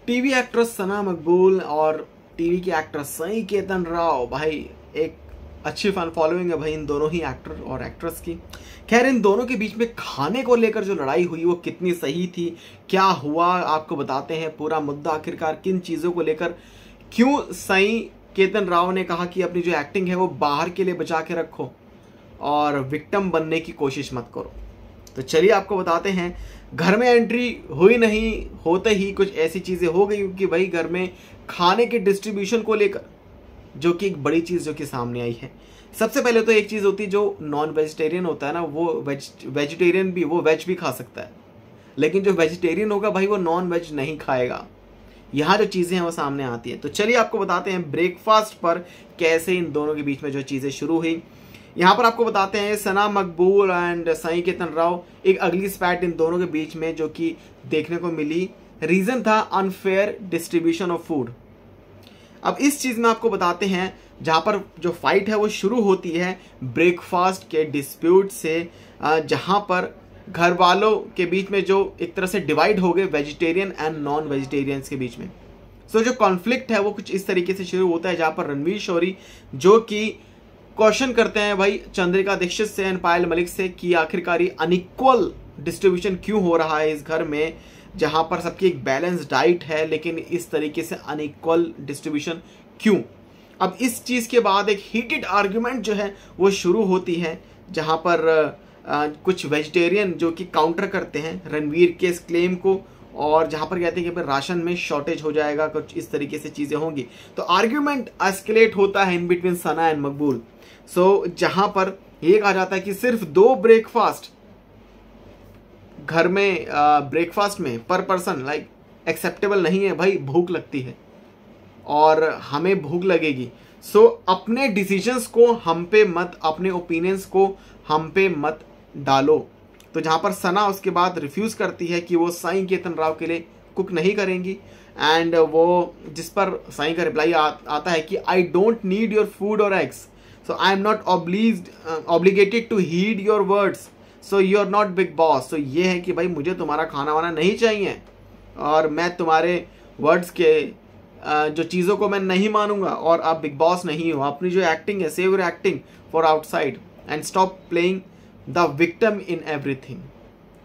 TV actress सना मकबूल और TV की actress सई केतन राव, भाई एक अच्छी फैन फॉलोइंग है भाई इन दोनों ही एक्टर और एक्ट्रेस की। खैर इन दोनों के बीच में खाने को लेकर जो लड़ाई हुई वो कितनी सही थी, क्या हुआ आपको बताते हैं पूरा मुद्दा आखिरकार किन चीज़ों को लेकर, क्यों सई केतन राव ने कहा कि अपनी जो एक्टिंग है वो बाहर के लिए बचा के रखो और विक्टिम बनने की कोशिश मत करो। तो चलिए आपको बताते हैं। घर में एंट्री हुई नहीं होते ही कुछ ऐसी चीज़ें हो गई कि भाई घर में खाने के डिस्ट्रीब्यूशन को लेकर जो कि एक बड़ी चीज़ जो कि सामने आई है। सबसे पहले तो एक चीज़ होती है जो नॉन वेजिटेरियन होता है ना, वो वेजिटेरियन भी वो वेज भी खा सकता है, लेकिन जो वेजिटेरियन होगा भाई वो नॉन वेज नहीं खाएगा। यहाँ जो चीज़ें हैं वो सामने आती है। तो चलिए आपको बताते हैं ब्रेकफास्ट पर कैसे इन दोनों के बीच में जो चीज़ें शुरू हुई। यहाँ पर आपको बताते हैं सना मकबूल एंड सई केतन राव, एक अगली स्पैट इन दोनों के बीच में जो कि देखने को मिली। रीज़न था अनफेयर डिस्ट्रीब्यूशन ऑफ फूड। अब इस चीज़ में आपको बताते हैं जहाँ पर जो फाइट है वो शुरू होती है ब्रेकफास्ट के डिस्प्यूट से, जहाँ पर घर वालों के बीच में जो एक तरह से डिवाइड हो गए वेजिटेरियन एंड नॉन वेजिटेरियंस के बीच में। सो जो कॉन्फ्लिक्ट है वो कुछ इस तरीके से शुरू होता है जहाँ पर रणवीर शौरी जो कि क्वेश्चन करते हैं भाई चंद्रिका दीक्षित से एंड पायल मलिक से कि आखिरकार अनइक्वल डिस्ट्रीब्यूशन क्यों हो रहा है इस घर में, जहां पर सबकी एक बैलेंस डाइट है लेकिन इस तरीके से अनइक्वल डिस्ट्रीब्यूशन क्यों। अब इस चीज़ के बाद एक हीटेड आर्ग्यूमेंट जो है वो शुरू होती है जहां पर कुछ वेजिटेरियन जो कि काउंटर करते हैं रणवीर के इस क्लेम को, और जहां पर कहते हैं कि भाई राशन में शॉर्टेज हो जाएगा, कुछ इस तरीके से चीज़ें होंगी। तो आर्ग्यूमेंट एस्केलेट होता है इन बिटवीन सना एंड मकबूल। सो जहां पर ये कहा जाता है कि सिर्फ 2 ब्रेकफास्ट घर में ब्रेकफास्ट में पर पर्सन लाइक एक्सेप्टेबल नहीं है भाई, भूख लगती है और हमें भूख लगेगी। सो अपने डिसीजंस को हम पे मत, अपने ओपिनियंस को हम पे मत डालो। तो जहाँ पर सना उसके बाद रिफ्यूज़ करती है कि वो सई केतन राव के लिए कुक नहीं करेंगी, एंड वो जिस पर सई का रिप्लाई आता है कि I don't need your food और eggs, so I am not obligated to heed your words, so you are not big boss. तो ये है कि भाई मुझे तुम्हारा खाना वाना नहीं चाहिए और मैं तुम्हारे वर्ड्स के जो चीज़ों को मैं नहीं मानूंगा, और आप बिग बॉस नहीं हो। अपनी जो एक्टिंग है save your acting for outside and stop playing the victim in everything.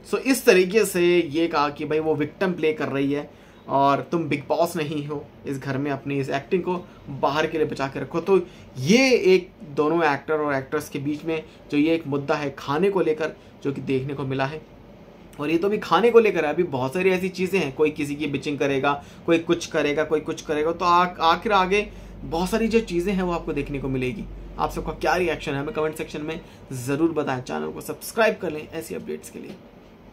So इस तरीके से ये कहा कि भाई वो विक्टिम प्ले कर रही है और तुम बिग बॉस नहीं हो इस घर में, अपनी इस एक्टिंग को बाहर के लिए बचा के रखो। तो ये एक दोनों एक्टर और एक्ट्रेस के बीच में जो ये एक मुद्दा है खाने को लेकर जो कि देखने को मिला है, और ये तो भी खाने को लेकर है, अभी बहुत सारी ऐसी चीज़ें हैं, कोई किसी की बिचिंग करेगा, कोई कुछ करेगा, कोई कुछ करेगा। तो आखिर आगे बहुत सारी जो चीज़ें हैं वो आपको देखने को मिलेगी। आप सबका क्या रिएक्शन है हमें कमेंट सेक्शन में ज़रूर बताएं। चैनल को सब्सक्राइब कर लें ऐसी अपडेट्स के लिए।